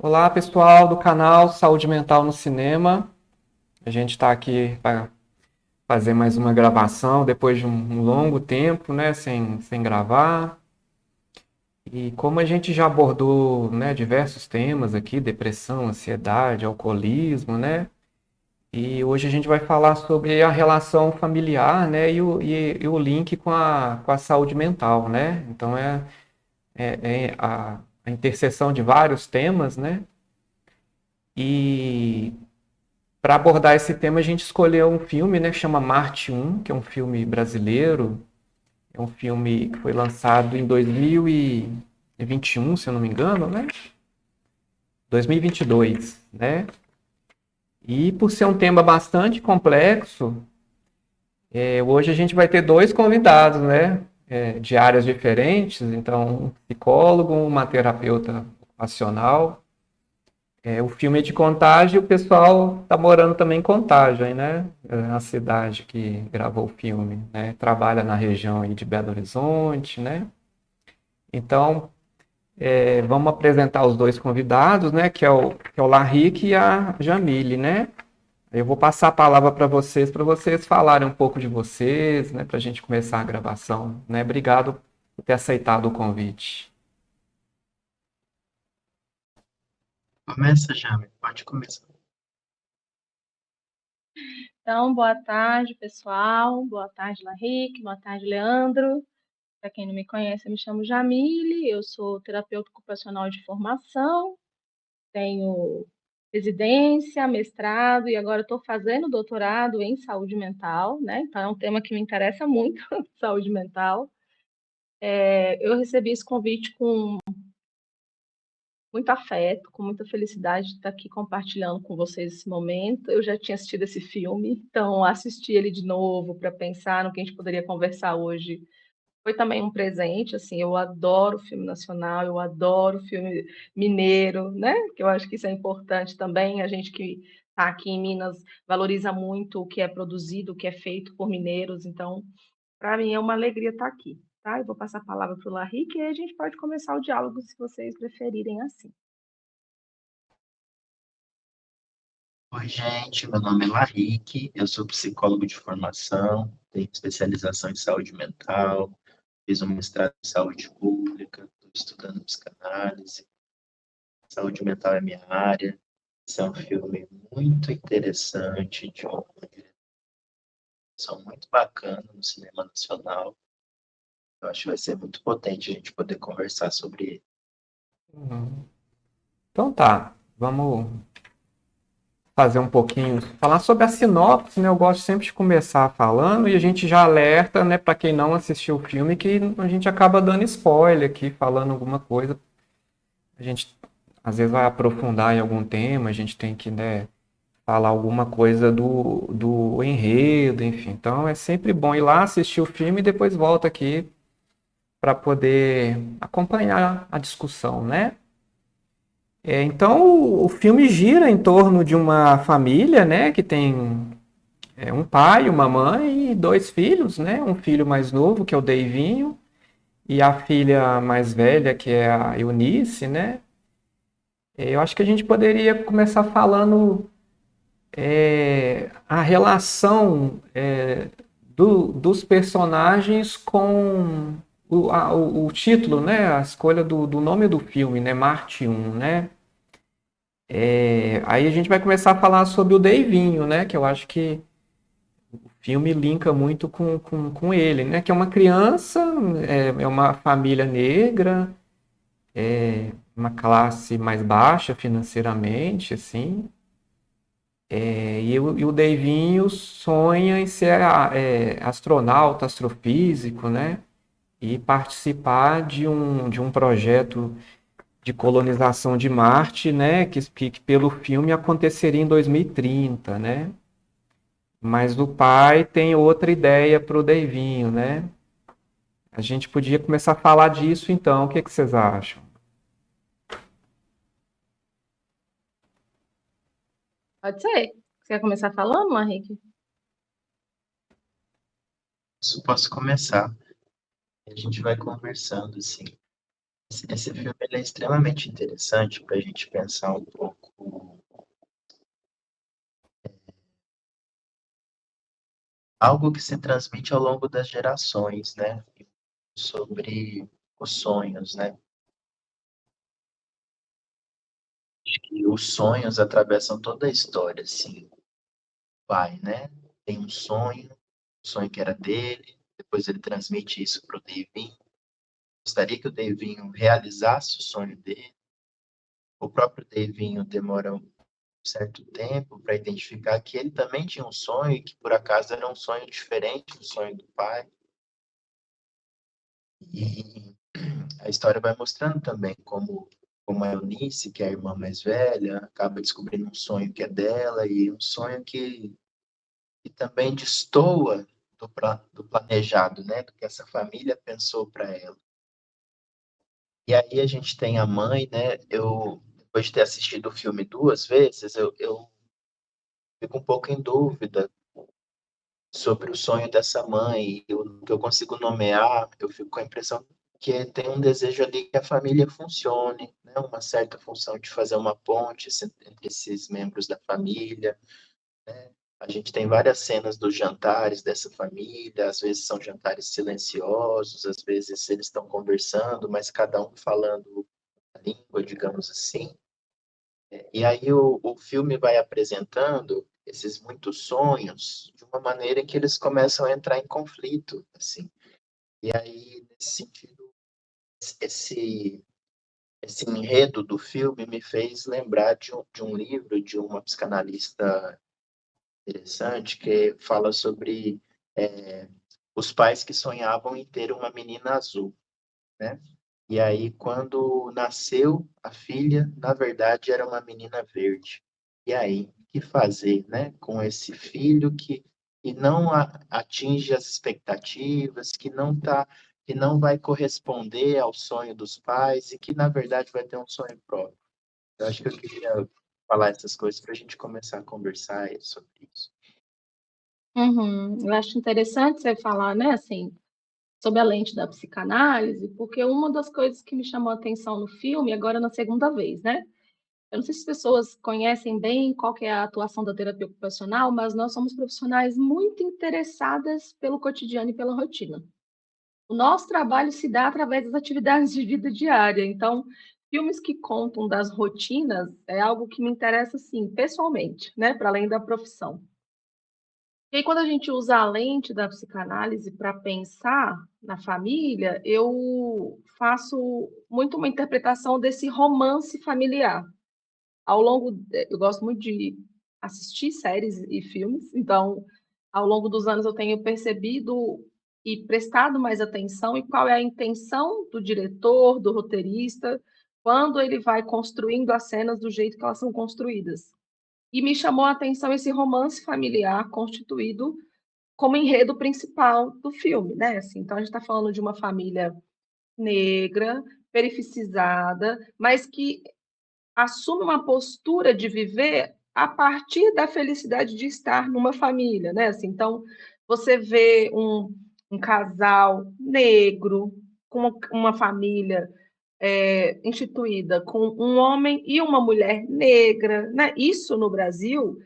Olá, pessoal do canal Saúde Mental no Cinema. A gente está aqui para fazer mais uma gravação depois de um longo tempo, né, sem gravar. E como a gente já abordou, né, diversos temas aqui, depressão, ansiedade, alcoolismo, né? E hoje a gente vai falar sobre a relação familiar, né, e o link com a saúde mental, né? Então é a interseção de vários temas, né? E para abordar esse tema, a gente escolheu um filme, né, que chama Marte 1, que é um filme brasileiro. É um filme que foi lançado em 2021, se eu não me engano, né? 2022, né? E por ser um tema bastante complexo, hoje a gente vai ter dois convidados, né? De áreas diferentes. Então, um psicólogo, uma terapeuta ocupacional. O filme é de Contagem e o pessoal tá morando também em Contagem, né? A cidade que gravou o filme, né? Trabalha na região aí de Belo Horizonte, né? Então, vamos apresentar os dois convidados, né? Que é o Larrique e a Jamile, né? Eu vou passar a palavra para vocês falarem um pouco de vocês, né? Para a gente começar a gravação, né? Obrigado por ter aceitado o convite. Começa, Jame, pode começar. Então, boa tarde, pessoal. Boa tarde, Larrique. Boa tarde, Leandro. Para quem não me conhece, eu me chamo Jamile. Eu sou terapeuta ocupacional de formação. Tenho residência, mestrado e agora estou fazendo doutorado em saúde mental, né? Então, é um tema que me interessa muito, saúde mental. Eu recebi esse convite com muito afeto, com muita felicidade de estar aqui compartilhando com vocês esse momento. Eu já tinha assistido esse filme, então assisti ele de novo para pensar no que a gente poderia conversar hoje. Foi também um presente, assim, eu adoro filme nacional, eu adoro filme mineiro, né? Que eu acho que isso é importante também. A gente que está aqui em Minas valoriza muito o que é produzido, o que é feito por mineiros, então para mim é uma alegria estar aqui, tá? Eu vou passar a palavra para o Larry, e aí a gente pode começar o diálogo se vocês preferirem assim. Oi, gente, meu nome é Larrique, eu sou psicólogo de formação, tenho especialização em saúde mental, fiz um mestrado em saúde pública, estou estudando psicanálise, saúde mental é minha área. Esse é um filme muito interessante, de uma direção muito bacana no cinema nacional. Eu acho que vai ser muito potente a gente poder conversar sobre ele. Uhum. Então tá, vamos fazer um pouquinho, falar sobre a sinopse, né? Eu gosto sempre de começar falando e a gente já alerta, né, para quem não assistiu o filme, que a gente acaba dando spoiler aqui, falando alguma coisa. A gente às vezes vai aprofundar em algum tema, a gente tem que, né, falar alguma coisa do enredo, enfim. Então é sempre bom ir lá assistir o filme e depois volta aqui para poder acompanhar a discussão, né? Então o filme gira em torno de uma família, né, que tem um pai, uma mãe e dois filhos, né? Um filho mais novo, que é o Deivinho, e a filha mais velha, que é a Eunice, né? Eu acho que a gente poderia começar falando a relação dos personagens com o título, né? A escolha do nome do filme, né? Marte 1, né? Aí a gente vai começar a falar sobre o Deivinho, né? Que eu acho que o filme linka muito com ele, né? Que é uma criança, é uma família negra, uma classe mais baixa financeiramente, assim. E o Deivinho sonha em ser astronauta, astrofísico, né? E participar de um projeto de colonização de Marte, né? Que pelo filme aconteceria em 2030, né? Mas o pai tem outra ideia para o Deivinho, né? A gente podia começar a falar disso então. O que que vocês acham? Pode ser. Você quer começar falando, Henrique? Isso posso começar, a gente vai conversando, assim. Esse filme ele é extremamente interessante para a gente pensar um pouco algo que se transmite ao longo das gerações, né? Sobre os sonhos, né? E os sonhos atravessam toda a história, assim. Pai, né? Tem um sonho que era dele, depois ele transmite isso para o Davinho. Gostaria que o Davinho realizasse o sonho dele. O próprio Davinho demora um certo tempo para identificar que ele também tinha um sonho e que por acaso era um sonho diferente do sonho do pai. E a história vai mostrando também como a Eunice, que é a irmã mais velha, acaba descobrindo um sonho que é dela e um sonho que também destoa do planejado, né? Do que essa família pensou para ela. E aí a gente tem a mãe, né? Depois de ter assistido o filme duas vezes, eu fico um pouco em dúvida sobre o sonho dessa mãe. O que eu consigo nomear, eu fico com a impressão que tem um desejo ali que a família funcione, né? Uma certa função de fazer uma ponte entre esses membros da família, né? A gente tem várias cenas dos jantares dessa família, às vezes são jantares silenciosos, às vezes eles estão conversando, mas cada um falando a língua, digamos assim. E aí o filme vai apresentando esses muitos sonhos de uma maneira em que eles começam a entrar em conflito, assim. E aí, nesse sentido, esse, esse enredo do filme me fez lembrar de um livro de uma psicanalista interessante que fala sobre os pais que sonhavam em ter uma menina azul, né? E aí, quando nasceu a filha, na verdade era uma menina verde. E aí, o que fazer, né, com esse filho que não atinge as expectativas, que não vai corresponder ao sonho dos pais e que, na verdade, vai ter um sonho próprio. Eu acho que eu queria falar essas coisas para a gente começar a conversar sobre isso. Uhum. Eu acho interessante você falar, né, assim, sobre a lente da psicanálise, porque uma das coisas que me chamou a atenção no filme, agora na segunda vez, né? Eu não sei se as pessoas conhecem bem qual que é a atuação da terapia ocupacional, mas nós somos profissionais muito interessadas pelo cotidiano e pela rotina. O nosso trabalho se dá através das atividades de vida diária, então filmes que contam das rotinas é algo que me interessa, assim, pessoalmente, né, para além da profissão. E aí, quando a gente usa a lente da psicanálise para pensar na família, eu faço muito uma interpretação desse romance familiar. Eu gosto muito de assistir séries e filmes, então, ao longo dos anos eu tenho percebido e prestado mais atenção em qual é a intenção do diretor, do roteirista, quando ele vai construindo as cenas do jeito que elas são construídas. E me chamou a atenção esse romance familiar constituído como enredo principal do filme, né, assim, então a gente está falando de uma família negra, perificizada, mas que assume uma postura de viver a partir da felicidade de estar numa família, né, assim, então você vê um casal negro com uma família, instituída com um homem e uma mulher negra, né, isso no Brasil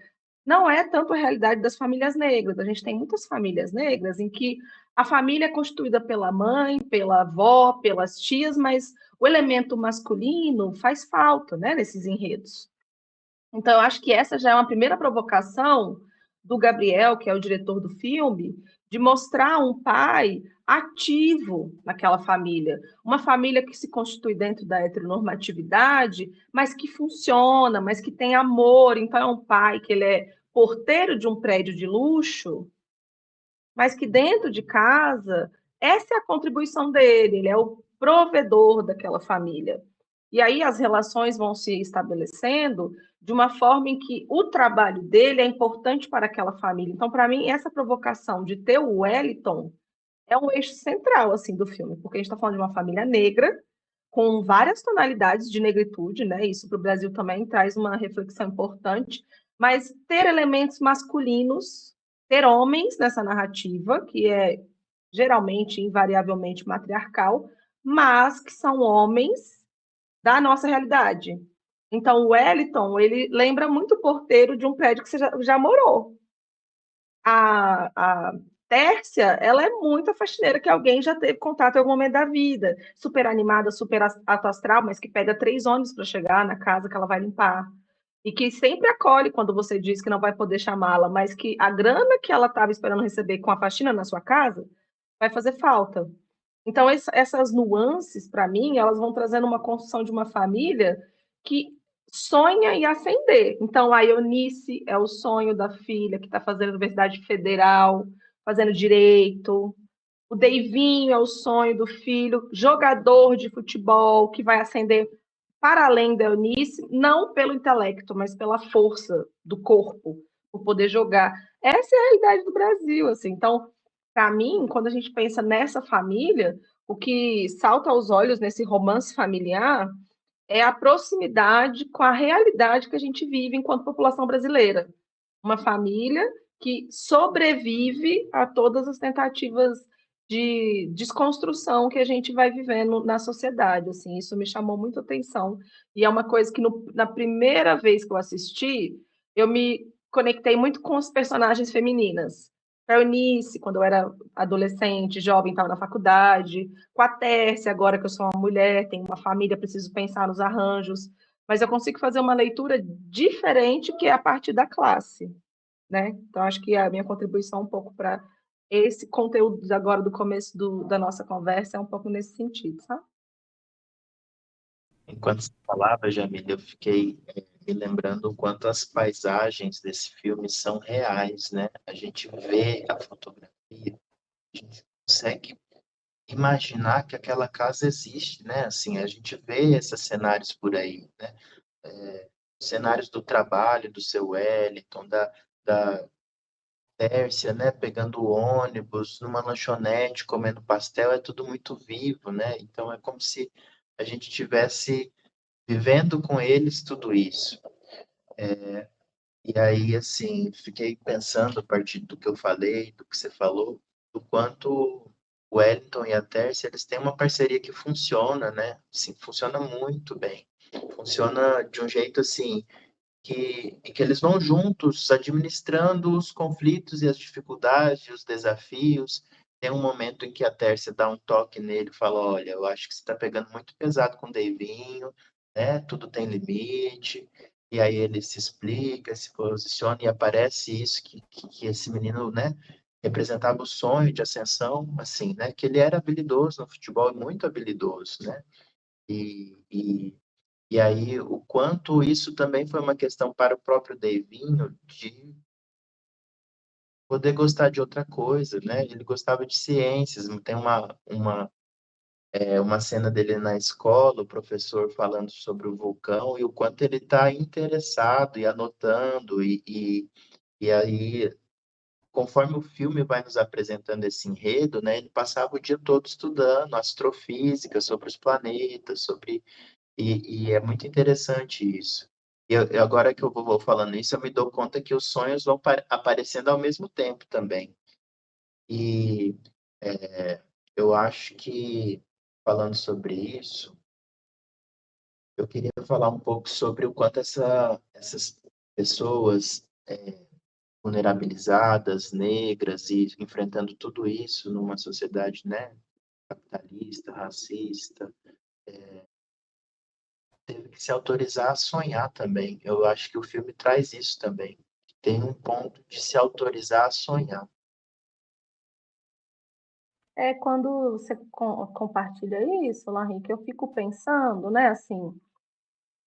não é tanto a realidade das famílias negras. A gente tem muitas famílias negras em que a família é constituída pela mãe, pela avó, pelas tias, mas o elemento masculino faz falta, né, nesses enredos. Então, eu acho que essa já é uma primeira provocação do Gabriel, que é o diretor do filme, de mostrar um pai ativo naquela família. Uma família que se constitui dentro da heteronormatividade, mas que funciona, mas que tem amor. Então, é um pai que ele é porteiro de um prédio de luxo, mas que dentro de casa, essa é a contribuição dele, ele é o provedor daquela família. E aí as relações vão se estabelecendo de uma forma em que o trabalho dele é importante para aquela família. Então, para mim, essa provocação de ter o Wellington é um eixo central assim do filme, porque a gente está falando de uma família negra com várias tonalidades de negritude, né? Isso para o Brasil também traz uma reflexão importante, mas ter elementos masculinos, ter homens nessa narrativa, que é geralmente, invariavelmente matriarcal, mas que são homens da nossa realidade. Então, o Wellington, ele lembra muito o porteiro de um prédio que você já morou. A Tércia, ela é muito a faxineira que alguém já teve contato em algum momento da vida. Super animada, super alto astral, mas que pega 3 ônibus para chegar na casa que ela vai limpar. E que sempre acolhe quando você diz que não vai poder chamá-la, mas que a grana que ela estava esperando receber com a faxina na sua casa vai fazer falta. Então, essas nuances, para mim, elas vão trazendo uma construção de uma família que sonha em ascender. Então, a Eunice é o sonho da filha que está fazendo Universidade Federal, fazendo direito. O Deivinho é o sonho do filho, jogador de futebol, que vai ascender para além da Eunice, não pelo intelecto, mas pela força do corpo, por poder jogar. Essa é a realidade do Brasil, assim. Então, para mim, quando a gente pensa nessa família, o que salta aos olhos nesse romance familiar é a proximidade com a realidade que a gente vive enquanto população brasileira. Uma família que sobrevive a todas as tentativas de desconstrução que a gente vai vivendo na sociedade. Assim, isso me chamou muito atenção. E é uma coisa que na primeira vez que eu assisti, eu me conectei muito com as personagens femininas. A Eunice, quando eu era adolescente, jovem, estava na faculdade, com a Tércia, agora que eu sou uma mulher, tenho uma família, preciso pensar nos arranjos, mas eu consigo fazer uma leitura diferente, que é a partir da classe, né? Então, acho que a minha contribuição um pouco para esse conteúdo agora do começo da nossa conversa é um pouco nesse sentido, sabe? Enquanto você falava, Jamila, eu fiquei me lembrando o quanto as paisagens desse filme são reais, né? A gente vê a fotografia, a gente consegue imaginar que aquela casa existe, né? Assim, a gente vê esses cenários por aí, né? Cenários do trabalho do seu Wellington, da Tércia, né? Pegando o ônibus, numa lanchonete, comendo pastel, é tudo muito vivo, né? Então é como se a gente tivesse vivendo com eles tudo isso. E aí, assim, fiquei pensando a partir do que eu falei, do que você falou, do quanto o Wellington e a Tércia, eles têm uma parceria que funciona, né? Assim, funciona muito bem. Funciona de um jeito, assim, em que eles vão juntos administrando os conflitos e as dificuldades, os desafios. Tem um momento em que a Tércia dá um toque nele e fala, olha, eu acho que você está pegando muito pesado com o Deivinho, né? Tudo tem limite. E aí ele se explica, se posiciona e aparece isso, que esse menino, né? Representava o sonho de ascensão, assim, né? Que ele era habilidoso no futebol, muito habilidoso, né? E e aí, o quanto isso também foi uma questão para o próprio Deivinho de poder gostar de outra coisa, né? Ele gostava de ciências. Tem uma cena dele na escola, o professor falando sobre o vulcão e o quanto ele está interessado e anotando. E aí, conforme o filme vai nos apresentando esse enredo, né? Ele passava o dia todo estudando astrofísica, sobre os planetas, sobre e é muito interessante isso. Agora que eu vou falando isso, eu me dou conta que os sonhos vão aparecendo ao mesmo tempo também. E é, eu acho que, falando sobre isso, eu queria falar um pouco sobre o quanto essas pessoas vulnerabilizadas, negras, e enfrentando tudo isso numa sociedade, né, capitalista, racista, teve que se autorizar a sonhar também. Eu acho que o filme traz isso também. Tem um ponto de se autorizar a sonhar. É quando você compartilha isso, Larry, que eu fico pensando, né, assim,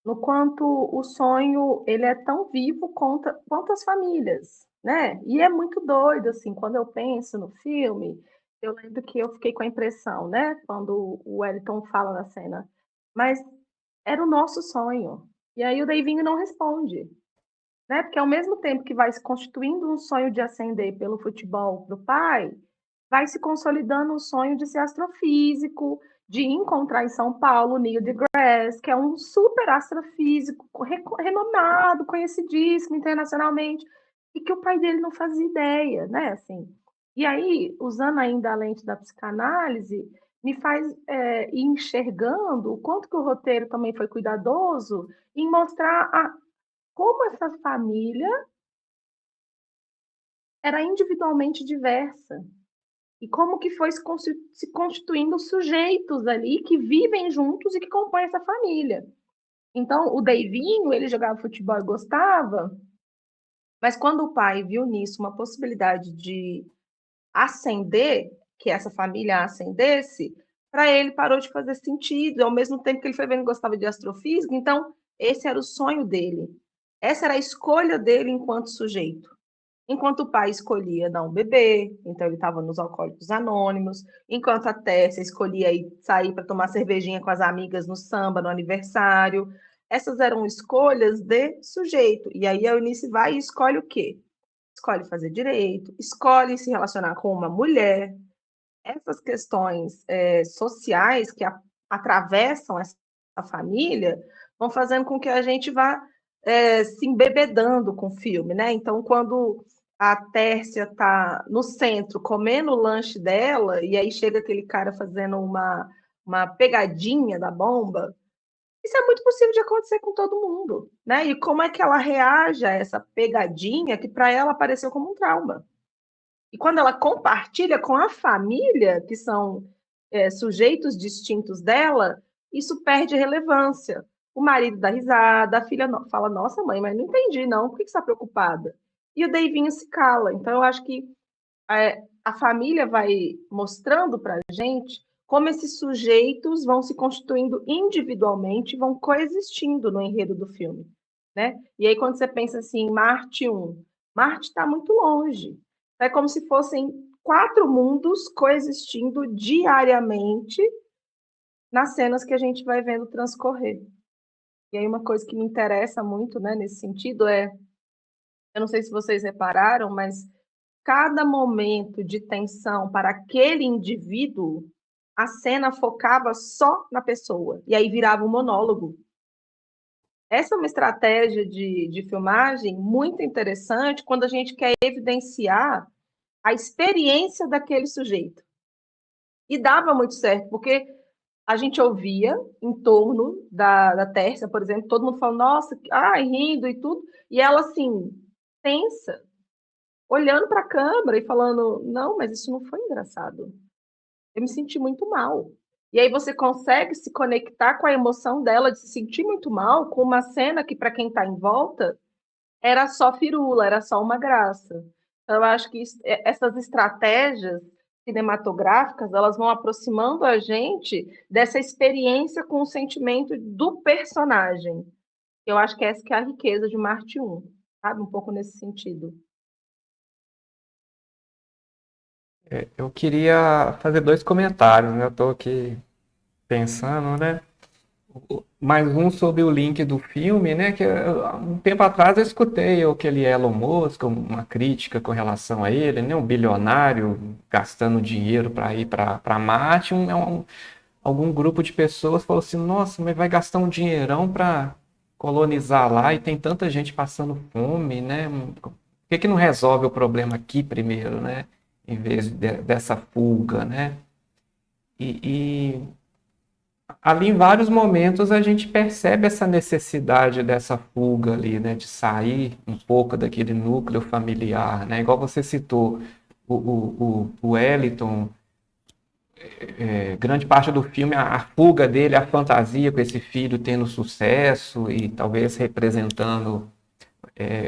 no quanto o sonho ele é tão vivo quanto as famílias, né? E é muito doido, assim, quando eu penso no filme, eu lembro que eu fiquei com a impressão, né, quando o Wellington fala na cena, mas era o nosso sonho. E aí o Davinho não responde, né? Porque ao mesmo tempo que vai se constituindo um sonho de ascender pelo futebol para o pai, vai se consolidando um sonho de ser astrofísico, de encontrar em São Paulo o Neil deGrasse, que é um super astrofísico renomado, conhecidíssimo internacionalmente, e que o pai dele não fazia ideia, né? Assim. E aí, usando ainda a lente da psicanálise, me faz ir enxergando o quanto que o roteiro também foi cuidadoso em mostrar como essa família era individualmente diversa e como que foi se constituindo sujeitos ali que vivem juntos e que compõem essa família. Então, o Davinho, ele jogava futebol e gostava, mas quando o pai viu nisso uma possibilidade de ascender, que essa família ascendesse, para ele parou de fazer sentido, ao mesmo tempo que ele foi vendo que gostava de astrofísica, então esse era o sonho dele. Essa era a escolha dele enquanto sujeito. Enquanto o pai escolhia não beber, então ele estava nos Alcoólicos Anônimos, enquanto a Tércia escolhia sair para tomar cervejinha com as amigas no samba, no aniversário. Essas eram escolhas de sujeito. E aí a Eunice vai e escolhe o quê? Escolhe fazer direito, escolhe se relacionar com uma mulher. Essas questões sociais que atravessam essa família vão fazendo com que a gente vá se embebedando com o filme, né? Então, quando a Tércia está no centro comendo o lanche dela, e aí chega aquele cara fazendo uma pegadinha da bomba, isso é muito possível de acontecer com todo mundo, né? E como é que ela reage a essa pegadinha que para ela apareceu como um trauma? E quando ela compartilha com a família, que são sujeitos distintos dela, isso perde relevância. O marido dá risada, a filha fala, nossa mãe, mas não entendi não, por que você está preocupada? E o Davinho se cala. Então, eu acho que a família vai mostrando para a gente como esses sujeitos vão se constituindo individualmente, vão coexistindo no enredo do filme, né? E aí, quando você pensa assim, Marte 1, Marte está muito longe. É como se fossem 4 mundos coexistindo diariamente nas cenas que a gente vai vendo transcorrer. E aí, uma coisa que me interessa muito, né, nesse sentido eu não sei se vocês repararam, mas cada momento de tensão para aquele indivíduo, a cena focava só na pessoa, e aí virava um monólogo. Essa é uma estratégia de filmagem muito interessante quando a gente quer evidenciar a experiência daquele sujeito. E dava muito certo, porque a gente ouvia em torno da Tércia, por exemplo, todo mundo falando, nossa, rindo e tudo, e ela assim, tensa, olhando para a câmera e falando, não, mas isso não foi engraçado. Eu me senti muito mal. E aí você consegue se conectar com a emoção dela de se sentir muito mal com uma cena que, para quem está em volta, era só firula, era só uma graça. Então, eu acho que essas estratégias cinematográficas, elas vão aproximando a gente dessa experiência com o sentimento do personagem. Eu acho que essa que é a riqueza de Marte 1, sabe? Um pouco nesse sentido. Eu queria fazer 2 comentários, né? Eu estou aqui pensando, né? Mais um sobre o link do filme, né? Que um tempo atrás eu escutei aquele Elon Musk, uma crítica com relação a ele, né? Um bilionário gastando dinheiro para ir para Marte. Algum grupo de pessoas falou assim: nossa, mas vai gastar um dinheirão para colonizar lá e tem tanta gente passando fome, né? Por que não resolve o problema aqui primeiro, né? Em vez dessa fuga, né? E ali em vários momentos a gente percebe essa necessidade dessa fuga ali, né? De sair um pouco daquele núcleo familiar, né? Igual você citou, o Wellington, grande parte do filme, a fuga dele, a fantasia com esse filho tendo sucesso e talvez representando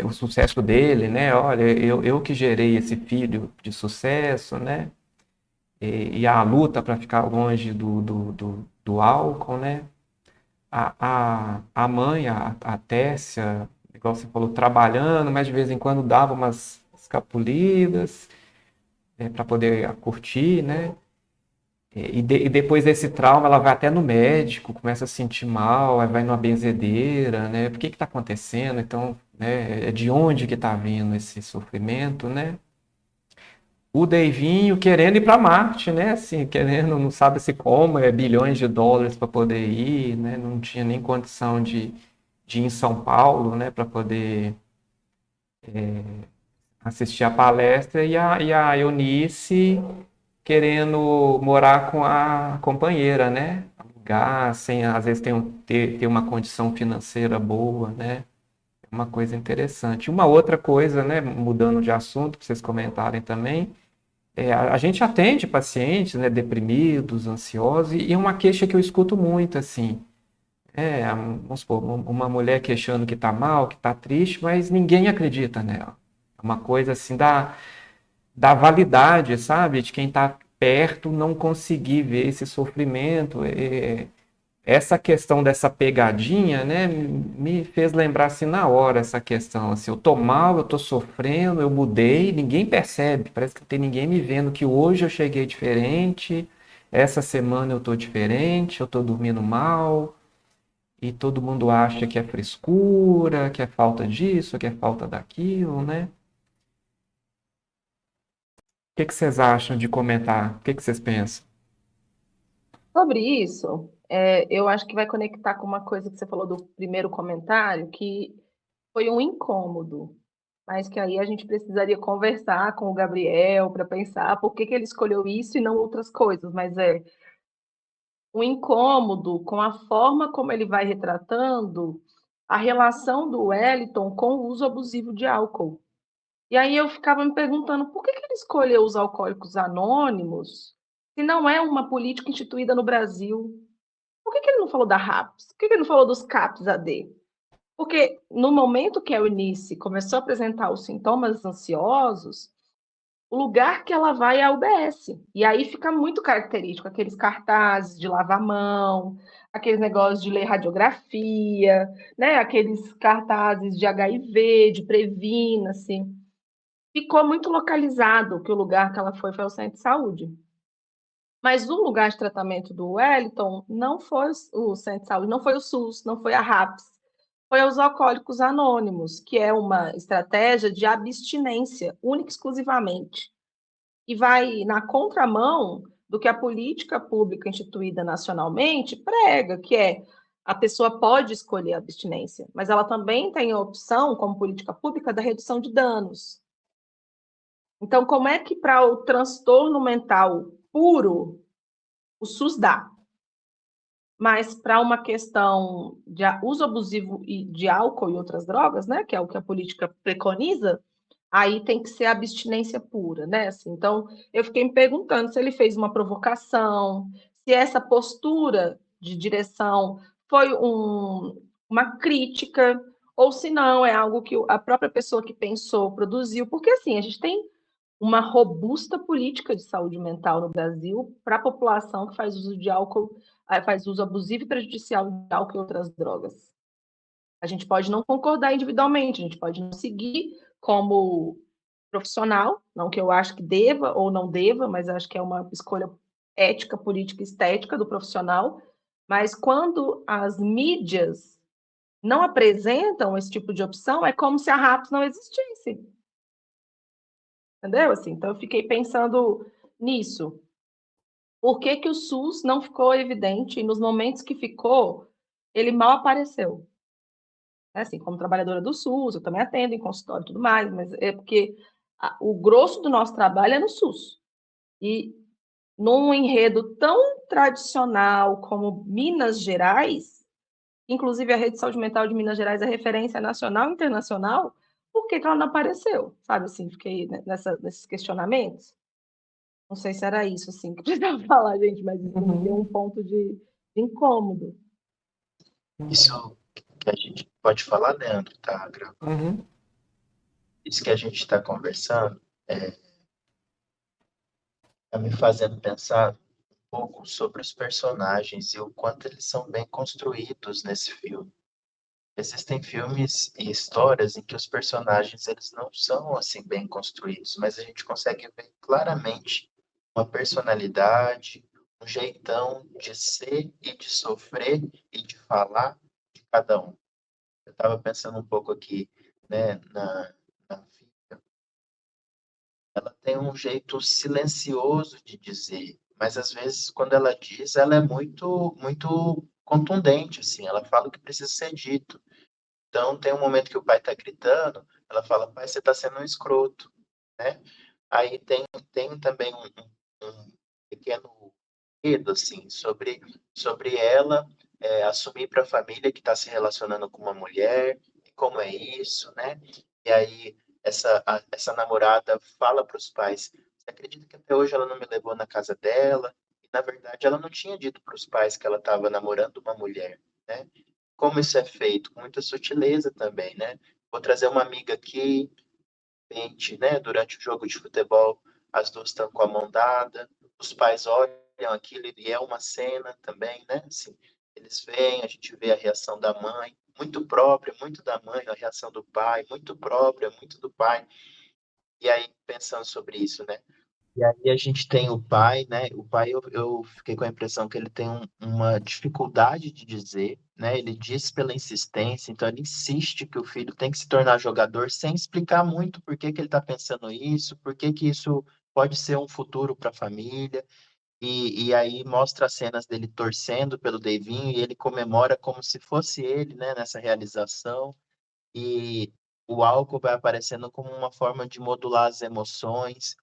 o sucesso dele, né? Olha, eu que gerei esse filho de sucesso, né? E a luta para ficar longe do álcool, né? A mãe, a Tessia, igual você falou, trabalhando, mas de vez em quando dava umas escapulidas para poder curtir, né? E depois desse trauma, ela vai até no médico, começa a se sentir mal, aí vai numa benzedeira, né? Por que está acontecendo? Então, né, de onde que está vindo esse sofrimento, né? O Davinho querendo ir para Marte, né? Assim, querendo, não sabe se como, bilhões de dólares para poder ir, né? Não tinha nem condição de ir em São Paulo, né? Para poder assistir a palestra e a Eunice querendo morar com a companheira, né? Alugar, sem, às vezes ter uma condição financeira boa, né? É uma coisa interessante. Uma outra coisa, né? Mudando de assunto, para vocês comentarem também, a gente atende pacientes, né? Deprimidos, ansiosos, e uma queixa que eu escuto muito, assim, vamos supor, uma mulher queixando que tá mal, que tá triste, mas ninguém acredita nela. É uma coisa assim da validade, sabe? De quem tá perto não conseguir ver esse sofrimento. Essa questão dessa pegadinha, né, me fez lembrar assim na hora essa questão, assim, eu tô mal, eu tô sofrendo, eu mudei, ninguém percebe, parece que não tem ninguém me vendo que hoje eu cheguei diferente, essa semana eu tô diferente, eu tô dormindo mal, e todo mundo acha que é frescura, que é falta disso, que é falta daquilo, né? O que que vocês acham de comentar? O que que vocês pensam? Sobre isso, eu acho que vai conectar com uma coisa que você falou do primeiro comentário, que foi um incômodo, mas que aí a gente precisaria conversar com o Gabriel para pensar por que que ele escolheu isso e não outras coisas, mas é um incômodo com a forma como ele vai retratando a relação do Wellington com o uso abusivo de álcool. E aí eu ficava me perguntando por que que ele escolheu os alcoólicos anônimos se não é uma política instituída no Brasil? Por que que ele não falou da RAPS? Por que que ele não falou dos CAPS-AD? Porque no momento que a Eunice começou a apresentar os sintomas ansiosos, o lugar que ela vai é a UBS. E aí fica muito característico aqueles cartazes de lavar a mão, aqueles negócios de ler radiografia, né? Aqueles cartazes de HIV, de Previna, assim. Ficou muito localizado que o lugar que ela foi o centro de saúde. Mas o lugar de tratamento do Wellington não foi o centro de saúde, não foi o SUS, não foi a RAPS, foi os alcoólicos anônimos, que é uma estratégia de abstinência, única e exclusivamente. E vai na contramão do que a política pública instituída nacionalmente prega, que é a pessoa pode escolher a abstinência, mas ela também tem a opção, como política pública, da redução de danos. Então, como é que para o transtorno mental puro o SUS dá? Mas para uma questão de uso abusivo de álcool e outras drogas, né, que é o que a política preconiza, aí tem que ser abstinência pura, né? Assim, então, eu fiquei me perguntando se ele fez uma provocação, se essa postura de direção foi uma crítica, ou se não, é algo que a própria pessoa que pensou produziu, porque assim, a gente tem uma robusta política de saúde mental no Brasil para a população que faz uso de álcool, faz uso abusivo e prejudicial de álcool e outras drogas. A gente pode não concordar individualmente, a gente pode não seguir como profissional, não que eu acho que deva ou não deva, mas acho que é uma escolha ética, política, estética do profissional. Mas quando as mídias não apresentam esse tipo de opção, é como se a RAPS não existisse. Entendeu? Assim, então, eu fiquei pensando nisso. Por que que o SUS não ficou evidente? E nos momentos que ficou, ele mal apareceu. Assim, como trabalhadora do SUS, eu também atendo em consultório e tudo mais, mas é porque o grosso do nosso trabalho é no SUS. E num enredo tão tradicional como Minas Gerais, inclusive a Rede de Saúde Mental de Minas Gerais é referência nacional e internacional, por que que ela não apareceu? Sabe assim, fiquei nesses questionamentos. Não sei se era isso, assim, que precisava falar, gente, mas isso me deu um Uhum, ponto de incômodo. Isso que a gente pode falar, Leandro, tá gravando. uhum, Isso que a gente está conversando tá me fazendo pensar um pouco sobre os personagens e o quanto eles são bem construídos nesse filme. Existem filmes e histórias em que os personagens eles não são assim bem construídos, mas a gente consegue ver claramente uma personalidade, um jeitão de ser e de sofrer e de falar de cada um. Eu estava pensando um pouco aqui, né, na Fia. Ela tem um jeito silencioso de dizer, mas às vezes quando ela diz, ela é muito contundente, assim, ela fala o que precisa ser dito. Então, tem um momento que o pai está gritando, ela fala, pai, você está sendo um escroto, né? Aí tem também pequeno enredo, assim, sobre ela assumir para a família que está se relacionando com uma mulher, e como é isso, né? E aí essa namorada fala para os pais: você acredita que até hoje ela não me levou na casa dela? E na verdade ela não tinha dito para os pais que ela estava namorando uma mulher, né? Como isso é feito? Com muita sutileza também, né? Vou trazer uma amiga aqui, repente, né, durante o jogo de futebol, as duas estão com a mão dada, os pais olham aquilo e é uma cena também, né? Assim, eles veem, a gente vê a reação da mãe, muito própria, muito da mãe, a reação do pai, muito própria, muito do pai. E aí, pensando sobre isso, né? E aí a gente tem o pai, né? O pai, eu fiquei com a impressão que ele tem uma dificuldade de dizer, né? Ele diz pela insistência, então ele insiste que o filho tem que se tornar jogador sem explicar muito por que que ele está pensando isso, por que que isso pode ser um futuro para a família. E aí mostra as cenas dele torcendo pelo Davinho e ele comemora como se fosse ele, né? Nessa realização. E o álcool vai aparecendo como uma forma de modular as emoções.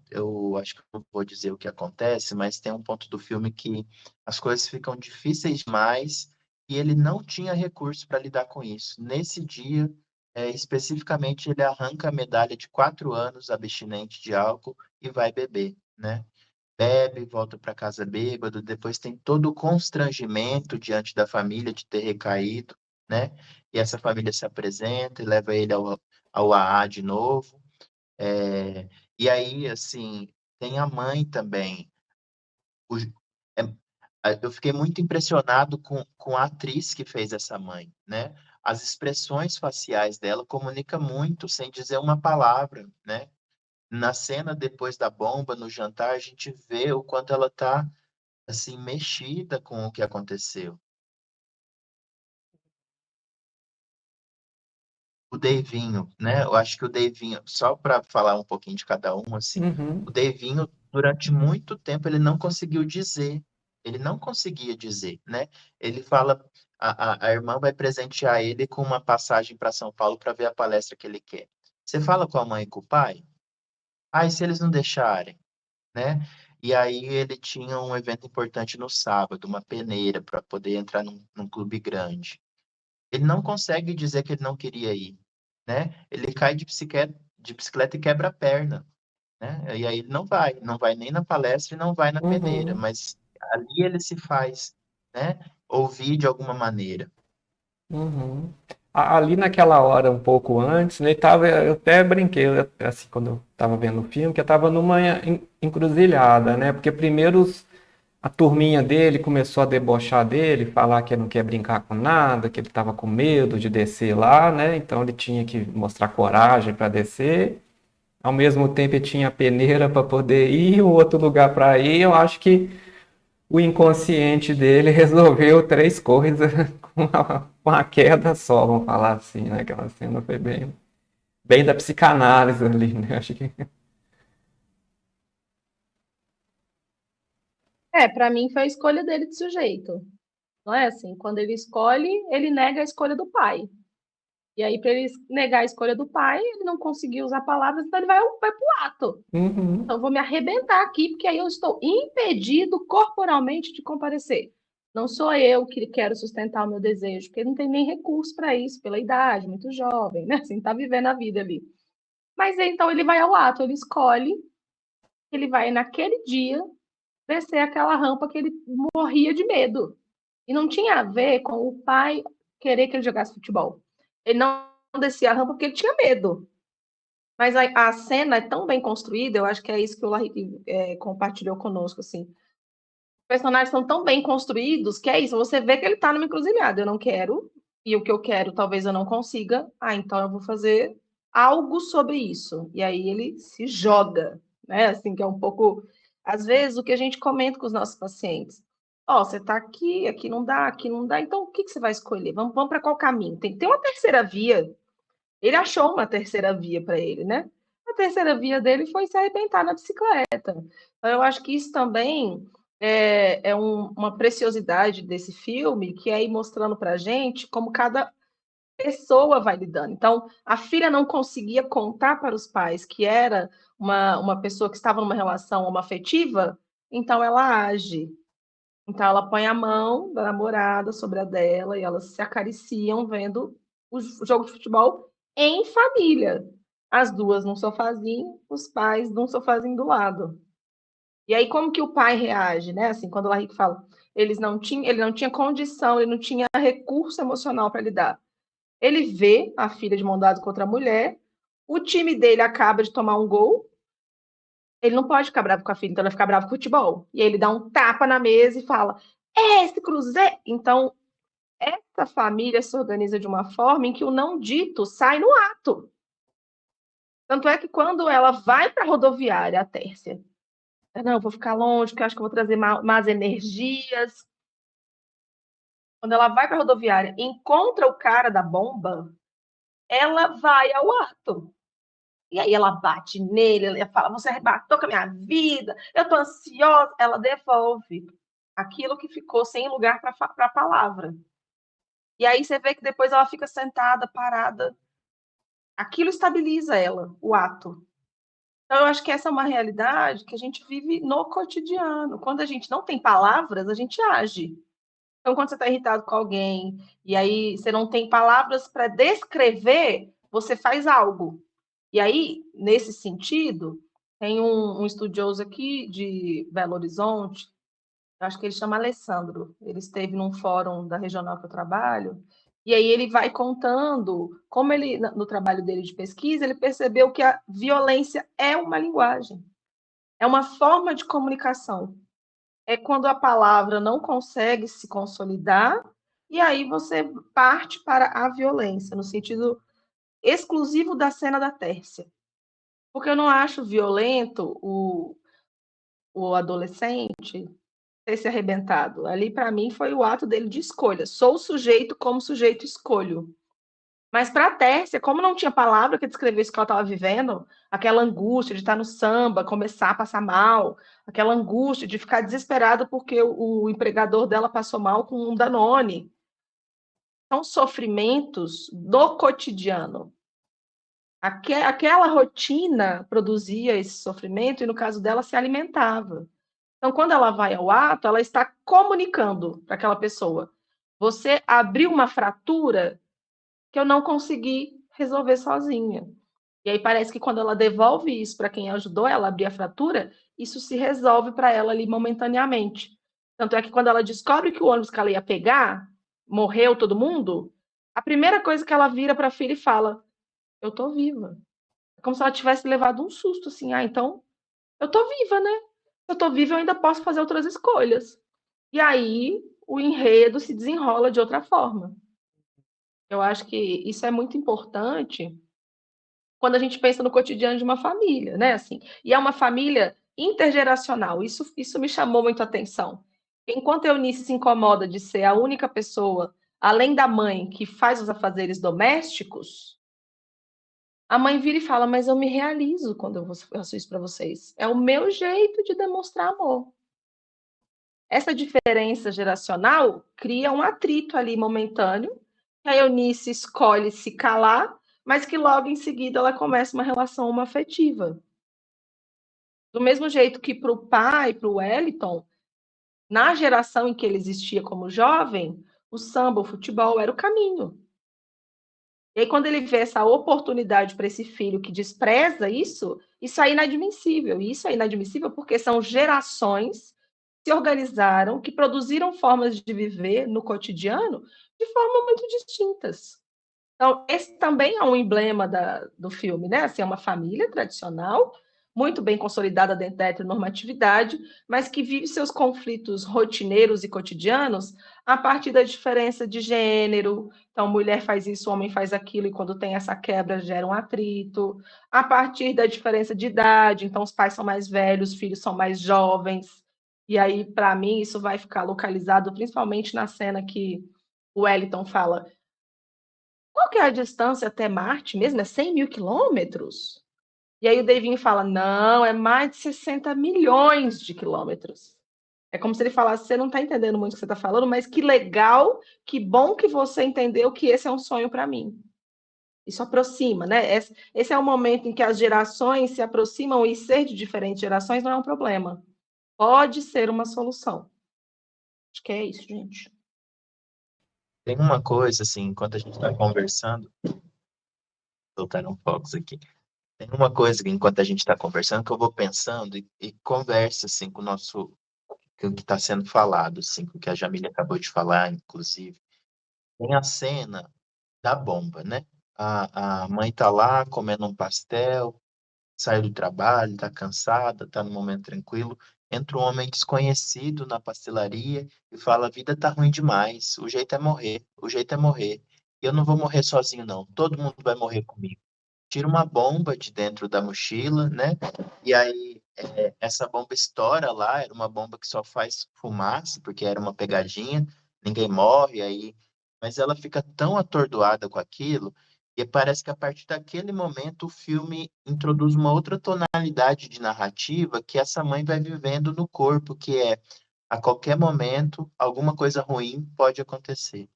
Eu acho que eu não vou dizer o que acontece, mas tem um ponto do filme que as coisas ficam difíceis demais e ele não tinha recurso para lidar com isso. Nesse dia, especificamente, ele arranca a medalha de 4 anos abstinente de álcool e vai beber, né? Bebe, volta para casa bêbado, depois tem todo o constrangimento diante da família de ter recaído, né? E essa família se apresenta e leva ele ao AA de novo. E aí, assim, tem a mãe também. O- é- eu fiquei muito impressionado com a atriz que fez essa mãe, né? As expressões faciais dela comunicam muito sem dizer uma palavra, né? Na cena depois da bomba, no jantar, a gente vê o quanto ela tá assim, mexida com o que aconteceu. O Davinho, né? Eu acho que o Davinho, só para falar um pouquinho de cada um, assim, o Uhum. Davinho, durante muito tempo, ele não conseguiu dizer. Ele não conseguia dizer, né? Ele fala, a irmã vai presentear ele com uma passagem para São Paulo para ver a palestra que ele quer. Você fala com a mãe e com o pai? Ah, e se eles não deixarem, né? E aí ele tinha um evento importante no sábado, uma peneira para poder entrar num clube grande. Ele não consegue dizer que ele não queria ir, né? Ele cai de bicicleta e quebra a perna, né? E aí ele não vai nem na palestra e não vai na peneira, Uhum. mas ali ele se faz, né? Ouvir de alguma maneira. Uhum. Ali naquela hora, um pouco antes, né, eu até brinquei, assim, quando eu tava vendo o filme, que eu tava numa encruzilhada, né? Porque primeiro a turminha dele começou a debochar dele, falar que ele não quer brincar com nada, que ele tava com medo de descer lá, né? Então ele tinha que mostrar coragem para descer. Ao mesmo tempo ele tinha a peneira para poder ir, o outro lugar para ir. Eu acho que o inconsciente dele resolveu três coisas com a queda só, vamos falar assim, né? Aquela cena foi bem da psicanálise ali, né? Acho que. Para mim foi a escolha dele de sujeito. Não é assim? Quando ele escolhe, ele nega a escolha do pai. E aí, para ele negar a escolha do pai, ele não conseguiu usar palavras, então ele vai pro ato. Uhum, Então, eu vou me arrebentar aqui, porque aí eu estou impedido corporalmente de comparecer. Não sou eu que quero sustentar o meu desejo, porque não tem nem recurso para isso, pela idade, muito jovem, né? Assim, tá vivendo a vida ali. Mas então ele vai ao ato, ele escolhe, ele vai naquele dia descer aquela rampa que ele morria de medo. E não tinha a ver com o pai querer que ele jogasse futebol. Ele não descia a rampa porque ele tinha medo. Mas a cena é tão bem construída, eu acho que é isso que o Larry compartilhou conosco, assim. Os personagens são tão bem construídos que é isso, você vê que ele tá numa encruzilhada, eu não quero, e o que eu quero talvez eu não consiga, então eu vou fazer algo sobre isso. E aí ele se joga, né? Assim, que é um pouco, às vezes, o que a gente comenta com os nossos pacientes. Ó, você tá aqui, aqui não dá, então o que que você vai escolher? Vamos para qual caminho? Tem que ter uma terceira via. Ele achou uma terceira via para ele, né? A terceira via dele foi se arrebentar na bicicleta. Então, eu acho que isso também uma preciosidade desse filme, que é ir mostrando para a gente como cada pessoa vai lidando. Então, a filha não conseguia contar para os pais que era uma pessoa que estava numa relação homoafetiva, então ela age. Então ela põe a mão da namorada sobre a dela e elas se acariciam vendo o jogo de futebol em família. As duas num sofazinho, os pais num sofazinho do lado. E aí como que o pai reage, né? Assim, quando o Larrick fala, ele não tinha condição, ele não tinha recurso emocional para lidar. Ele vê a filha de mão dada contra a mulher, o time dele acaba de tomar um gol, ele não pode ficar bravo com a filha, então ele vai ficar bravo com o futebol. E aí ele dá um tapa na mesa e fala: esse Cruzeiro. Então, essa família se organiza de uma forma em que o não dito sai no ato. Tanto é que quando ela vai para a rodoviária, a Tércia, não, eu vou ficar longe, porque eu acho que eu vou trazer más energias. Quando ela vai para a rodoviária, encontra o cara da bomba, ela vai ao ato. E aí ela bate nele, ela fala, você arrebatou com a minha vida, eu tô ansiosa. Ela devolve aquilo que ficou sem lugar para a palavra. E aí você vê que depois ela fica sentada, parada. Aquilo estabiliza ela, o ato. Então, eu acho que essa é uma realidade que a gente vive no cotidiano. Quando a gente não tem palavras, a gente age. Então, quando você está irritado com alguém, e aí você não tem palavras para descrever, você faz algo. E aí, nesse sentido, tem um estudioso aqui de Belo Horizonte, acho que ele chama Alessandro, ele esteve num fórum da regional que eu trabalho, e aí ele vai contando como ele, no trabalho dele de pesquisa, ele percebeu que a violência é uma linguagem, é uma forma de comunicação. É quando a palavra não consegue se consolidar, e aí você parte para a violência, no sentido exclusivo da cena da Tércia. Porque eu não acho violento o adolescente ter se arrebentado. Ali, para mim, foi o ato dele de escolha. Sou sujeito como sujeito escolho. Mas para a Tércia, como não tinha palavra que descrevesse o que ela estava vivendo, aquela angústia de estar no samba, começar a passar mal, aquela angústia de ficar desesperada porque o empregador dela passou mal com um Danone. São sofrimentos do cotidiano. Aquela rotina produzia esse sofrimento e, no caso dela, se alimentava. Então, quando ela vai ao ato, ela está comunicando para aquela pessoa. Você abriu uma fratura que eu não consegui resolver sozinha. E aí parece que quando ela devolve isso para quem ajudou ela a abrir a fratura, isso se resolve para ela ali momentaneamente. Tanto é que quando ela descobre que o ônibus que ela ia pegar morreu todo mundo, a primeira coisa que ela vira para a filha e fala: eu tô viva. É como se ela tivesse levado um susto, assim, então eu tô viva, né? Eu tô viva, eu ainda posso fazer outras escolhas. E aí o enredo se desenrola de outra forma. Eu acho que isso é muito importante quando a gente pensa no cotidiano de uma família, né? Assim, e é uma família intergeracional. Isso me chamou muito a atenção. Enquanto a Eunice se incomoda de ser a única pessoa, além da mãe, que faz os afazeres domésticos, a mãe vira e fala: mas eu me realizo quando eu faço isso para vocês. É o meu jeito de demonstrar amor. Essa diferença geracional cria um atrito ali momentâneo, que a Eunice escolhe se calar, mas que logo em seguida ela começa uma relação homoafetiva. Do mesmo jeito que para o pai, para o Wellington, na geração em que ele existia como jovem, o samba, o futebol era o caminho. E aí, quando ele vê essa oportunidade para esse filho que despreza isso é inadmissível. E isso é inadmissível porque são gerações que se organizaram, que produziram formas de viver no cotidiano de forma muito distintas. Então, esse também é um emblema do filme, né? Assim, é uma família tradicional, muito bem consolidada dentro da heteronormatividade, mas que vive seus conflitos rotineiros e cotidianos a partir da diferença de gênero. Então, mulher faz isso, homem faz aquilo, e quando tem essa quebra, gera um atrito. A partir da diferença de idade, então, os pais são mais velhos, os filhos são mais jovens. E aí, para mim, isso vai ficar localizado principalmente na cena que o Wellington fala: qual que é a distância até Marte mesmo? É 100 mil quilômetros? E aí o Davinho fala: não, é mais de 60 milhões de quilômetros. É como se ele falasse: você não está entendendo muito o que você está falando, mas que legal, que bom que você entendeu que esse é um sonho para mim. Isso aproxima, né? Esse é o momento em que as gerações se aproximam, e ser de diferentes gerações não é um problema. pode ser uma solução. Acho que é isso, gente. Tem uma coisa, assim, enquanto a gente está conversando, soltaram fogos aqui. Tem uma coisa que, enquanto a gente está conversando, que eu vou pensando e conversa, assim, com o nosso, com o que está sendo falado, assim, com o que a Jamília acabou de falar, inclusive. Tem a cena da bomba, né? A mãe tá lá comendo um pastel, saiu do trabalho, tá cansada, tá num momento tranquilo. Entra um homem desconhecido na pastelaria e fala: a vida tá ruim demais, o jeito é morrer, o jeito é morrer. E eu não vou morrer sozinho, não. Todo mundo vai morrer comigo. Tira uma bomba de dentro da mochila, né? E aí essa bomba estoura lá, era uma bomba que só faz fumaça, porque era uma pegadinha, ninguém morre aí, mas ela fica tão atordoada com aquilo, e parece que a partir daquele momento o filme introduz uma outra tonalidade de narrativa que essa mãe vai vivendo no corpo, que é a qualquer momento alguma coisa ruim pode acontecer,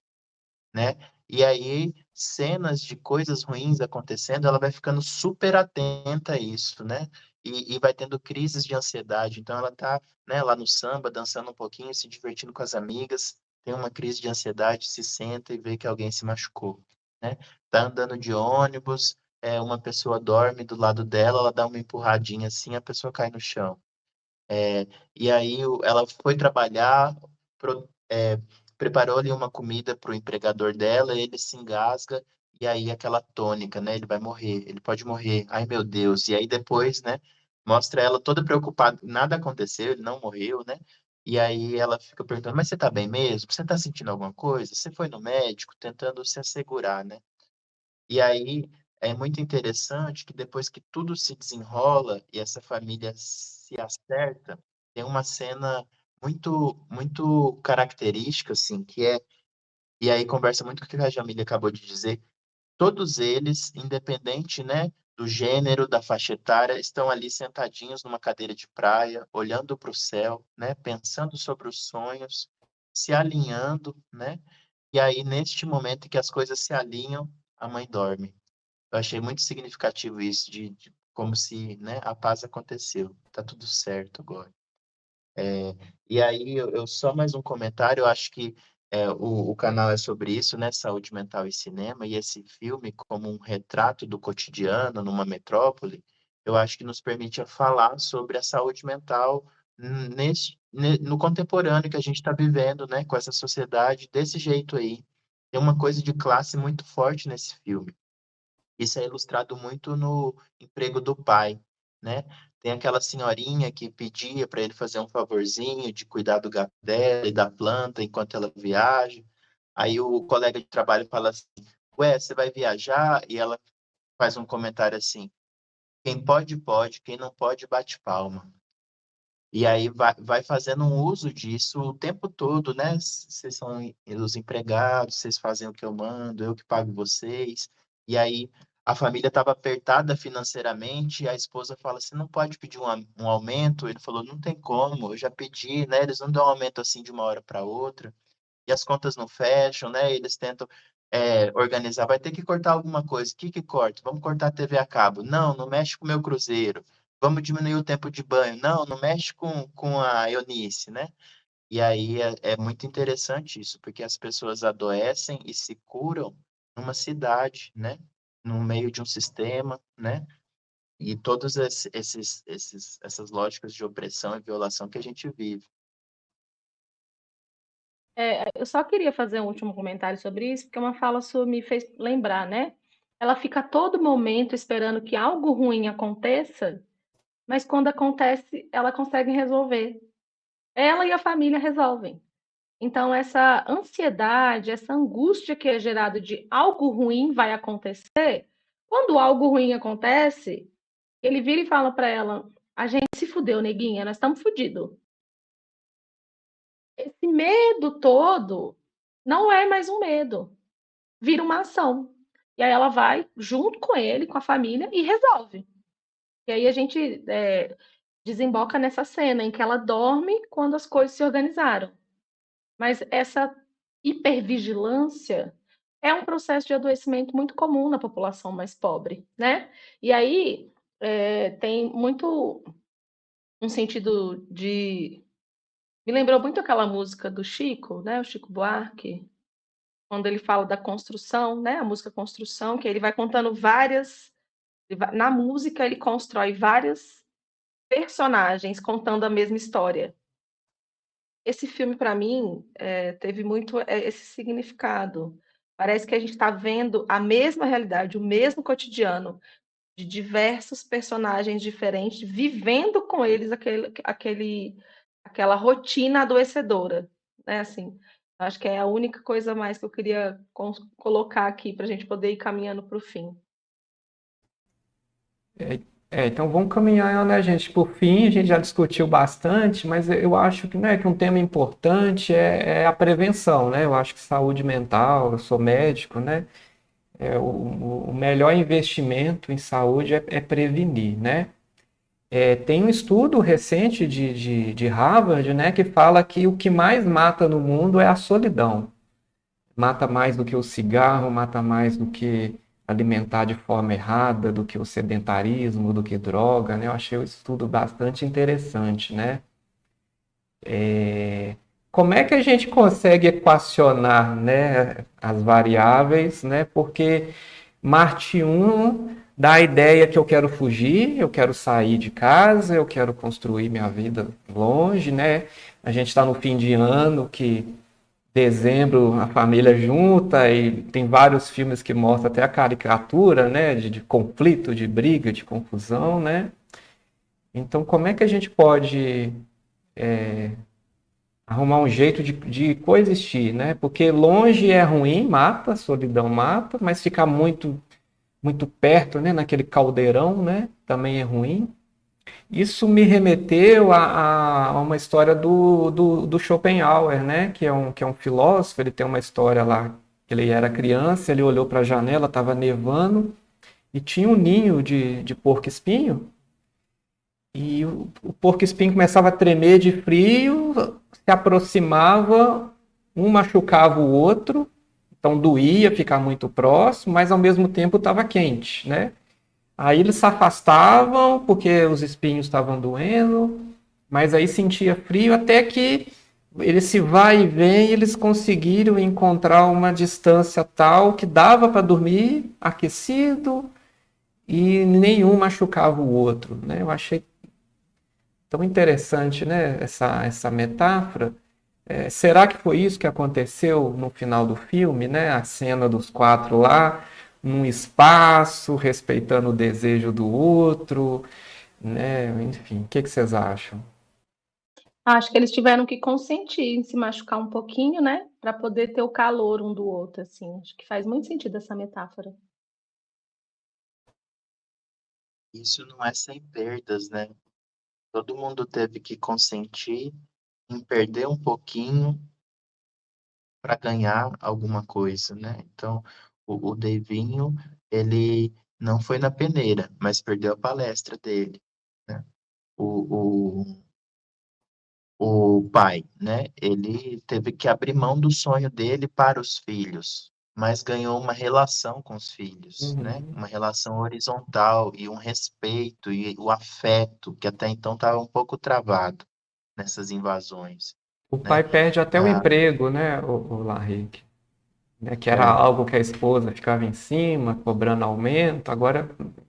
né? E aí, cenas de coisas ruins acontecendo, ela vai ficando super atenta a isso, né? E vai tendo crises de ansiedade. Então, ela tá, né, lá no samba, dançando um pouquinho, se divertindo com as amigas, tem uma crise de ansiedade, se senta e vê que alguém se machucou, né? Tá andando de ônibus, uma pessoa dorme do lado dela, ela dá uma empurradinha assim, a pessoa cai no chão. E aí ela foi trabalhar, preparou ali uma comida para o empregador dela, ele se engasga, e aí aquela tônica, né? Ele vai morrer, ele pode morrer. Ai, meu Deus. E aí depois, né? Mostra ela toda preocupada, nada aconteceu, ele não morreu, né? E aí ela fica perguntando, mas você tá bem mesmo? Você tá sentindo alguma coisa? Você foi no médico? Tentando se assegurar, né? E aí é muito interessante que depois que tudo se desenrola e essa família se acerta, tem uma cena muito característica, assim, que é, e aí conversa muito com o que a Jamília acabou de dizer, todos eles, independente, né, do gênero, da faixa etária, estão ali sentadinhos numa cadeira de praia, olhando para o céu, né, pensando sobre os sonhos, se alinhando, né, e aí neste momento em que as coisas se alinham, a mãe dorme. Eu achei muito significativo isso, de como se, né, a paz aconteceu. Tá tudo certo agora. E aí, eu só mais um comentário, eu acho que o canal é sobre isso, né, saúde mental e cinema, e esse filme, como um retrato do cotidiano numa metrópole, eu acho que nos permite falar sobre a saúde mental no contemporâneo que a gente está vivendo, né, com essa sociedade desse jeito aí. Tem uma coisa de classe muito forte nesse filme. Isso é ilustrado muito no Emprego do Pai, né? Tem aquela senhorinha que pedia para ele fazer um favorzinho de cuidar do gato dela e da planta enquanto ela viaja. Aí o colega de trabalho fala assim: ué, você vai viajar? E ela faz um comentário assim: quem pode, pode, quem não pode, bate palma. E aí vai fazendo um uso disso o tempo todo, né? Vocês são os empregados, vocês fazem o que eu mando, eu que pago vocês. E aí a família estava apertada financeiramente, e a esposa fala: você não pode pedir um aumento? Ele falou: não tem como, eu já pedi, né? Eles não dão aumento assim de uma hora para outra, e as contas não fecham, né? Eles tentam organizar, vai ter que cortar alguma coisa. O que que corta? Vamos cortar a TV a cabo. Não, não mexe com o meu cruzeiro. Vamos diminuir o tempo de banho. Não, não mexe com a Eunice, né? E aí é muito interessante isso, porque as pessoas adoecem e se curam numa cidade, né? No meio de um sistema, né? E todas essas lógicas de opressão e violação que a gente vive. Eu só queria fazer um último comentário sobre isso, porque uma fala sua me fez lembrar, né? Ela fica a todo momento esperando que algo ruim aconteça, mas quando acontece, ela consegue resolver. Ela e a família resolvem. Então, essa ansiedade, essa angústia que é gerada de algo ruim vai acontecer, quando algo ruim acontece, ele vira e fala para ela: a gente se fudeu, neguinha, nós estamos fodidos. Esse medo todo não é mais um medo, vira uma ação. E aí ela vai junto com ele, com a família, e resolve. E aí a gente desemboca nessa cena em que ela dorme quando as coisas se organizaram. Mas essa hipervigilância é um processo de adoecimento muito comum na população mais pobre, né? E aí tem muito um sentido de... Me lembrou muito aquela música do Chico, né, o Chico Buarque, quando ele fala da construção, né, a música Construção, que ele vai contando várias... Na música, ele constrói vários personagens contando a mesma história. Esse filme, para mim, teve muito esse significado. Parece que a gente está vendo a mesma realidade, o mesmo cotidiano, de diversos personagens diferentes, vivendo com eles aquela rotina adoecedora, né? Assim, acho que é a única coisa mais que eu queria colocar aqui para a gente poder ir caminhando para o fim. Então vamos caminhar, né, gente? Por fim, a gente já discutiu bastante, mas eu acho que, né, que um tema importante é a prevenção, né? Eu acho que saúde mental, eu sou médico, né? O melhor investimento em saúde é prevenir, né? Tem um estudo recente de Harvard, né, que fala que o que mais mata no mundo é a solidão. Mata mais do que o cigarro, mata mais do que alimentar de forma errada, do que o sedentarismo, do que droga, né? Eu achei o estudo bastante interessante, né? Como é que a gente consegue equacionar, né, as variáveis, né? Porque Marte 1 dá a ideia que eu quero fugir, eu quero sair de casa, eu quero construir minha vida longe, né? A gente está no fim de ano, que dezembro a família junta e tem vários filmes que mostram até a caricatura, né? De conflito, de briga, de confusão, né? Então, como é que a gente pode arrumar um jeito de coexistir, né? Porque longe é ruim, mata, solidão mata, mas ficar muito perto, né? Naquele caldeirão, né? Também é ruim. Isso me remeteu a uma história do Schopenhauer, né? Que é um filósofo, ele tem uma história lá, que ele era criança, ele olhou para a janela, estava nevando, e tinha um ninho de porco-espinho, e o porco-espinho começava a tremer de frio, se aproximava, um machucava o outro, então doía ficar muito próximo, mas ao mesmo tempo estava quente, né? Aí eles se afastavam porque os espinhos estavam doendo, mas aí sentia frio até que ele se vai e vem, eles conseguiram encontrar uma distância tal que dava para dormir aquecido e nenhum machucava o outro, né? Eu achei tão interessante, né, essa metáfora. Será que foi isso que aconteceu no final do filme, né? A cena dos quatro lá, num espaço, respeitando o desejo do outro, né? Enfim, o que vocês acham? Acho que eles tiveram que consentir em se machucar um pouquinho, né? Para poder ter o calor um do outro, assim. Acho que faz muito sentido essa metáfora. Isso não é sem perdas, né? Todo mundo teve que consentir em perder um pouquinho para ganhar alguma coisa, né? Então, o Davinho, ele não foi na peneira, mas perdeu a palestra dele, né? O pai, né? Ele teve que abrir mão do sonho dele para os filhos, mas ganhou uma relação com os filhos, né? Uhum. Uma relação horizontal e um respeito e o afeto que até então estava um pouco travado nessas invasões, O né? pai perde até o Ah, emprego, né, o Larrique, né? Que era perde. algo que a esposa ficava em cima, cobrando aumento. Agora,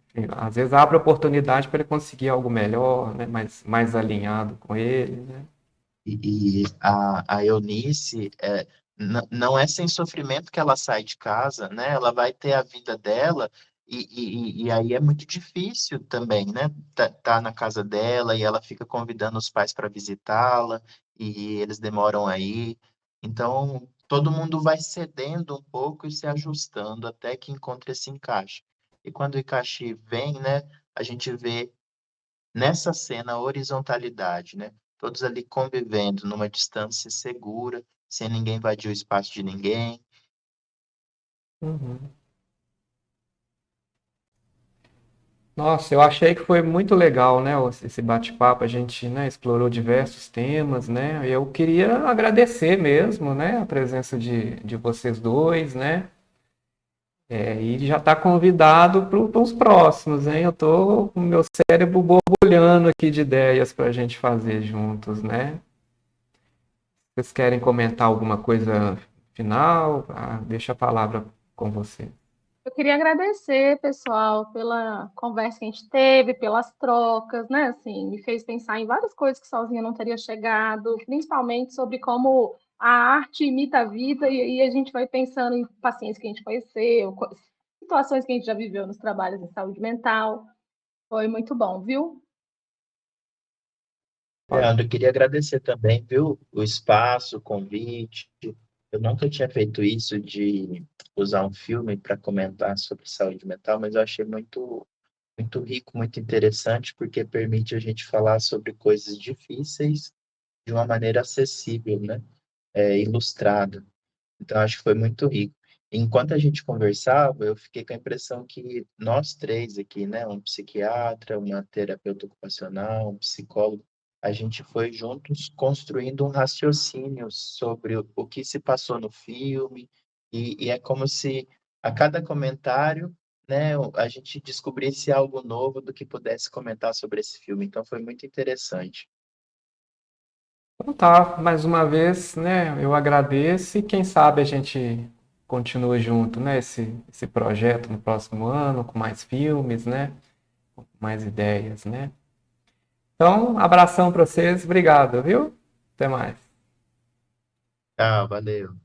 enfim, às vezes abre oportunidade para ele conseguir algo melhor, né? Mais alinhado com ele, né? E a Eunice, não é sem sofrimento que ela sai de casa, né? Ela vai ter a vida dela, e aí é muito difícil também, né? Tá na casa dela e ela fica convidando os pais para visitá-la, e eles demoram aí. Então, todo mundo vai cedendo um pouco e se ajustando até que encontre esse encaixe. E quando o encaixe vem, né? A gente vê nessa cena a horizontalidade, né? Todos ali convivendo numa distância segura, sem ninguém invadir o espaço de ninguém. Uhum. Nossa, eu achei que foi muito legal, né, esse bate-papo. A gente, né, explorou diversos temas, né? Eu queria agradecer mesmo, né, a presença de vocês dois, né? E já está convidado para os próximos, hein? Eu estou com o meu cérebro borbulhando aqui de ideias para a gente fazer juntos, né? Vocês querem comentar alguma coisa final? Deixa a palavra com você. Eu queria agradecer, pessoal, pela conversa que a gente teve, pelas trocas, né? Assim, me fez pensar em várias coisas que sozinha não teria chegado, principalmente sobre como a arte imita a vida, e aí a gente vai pensando em pacientes que a gente conheceu, situações que a gente já viveu nos trabalhos em saúde mental. Foi muito bom, viu? Leandro, eu queria agradecer também, viu, o espaço, o convite. Eu nunca tinha feito isso de usar um filme para comentar sobre saúde mental, mas eu achei muito rico, muito interessante, porque permite a gente falar sobre coisas difíceis de uma maneira acessível, né? Ilustrada. Então, acho que foi muito rico. Enquanto a gente conversava, eu fiquei com a impressão que nós três aqui, né, um psiquiatra, uma terapeuta ocupacional, um psicólogo, a gente foi juntos construindo um raciocínio sobre o que se passou no filme, e é como se a cada comentário, né, a gente descobrisse algo novo do que pudesse comentar sobre esse filme. Então, foi muito interessante. Então tá, mais uma vez, né? Eu agradeço e quem sabe a gente continua junto, né? Esse projeto no próximo ano, com mais filmes, né? Com mais ideias, né? Então, abração para vocês, obrigado, viu? Até mais. Ah, valeu.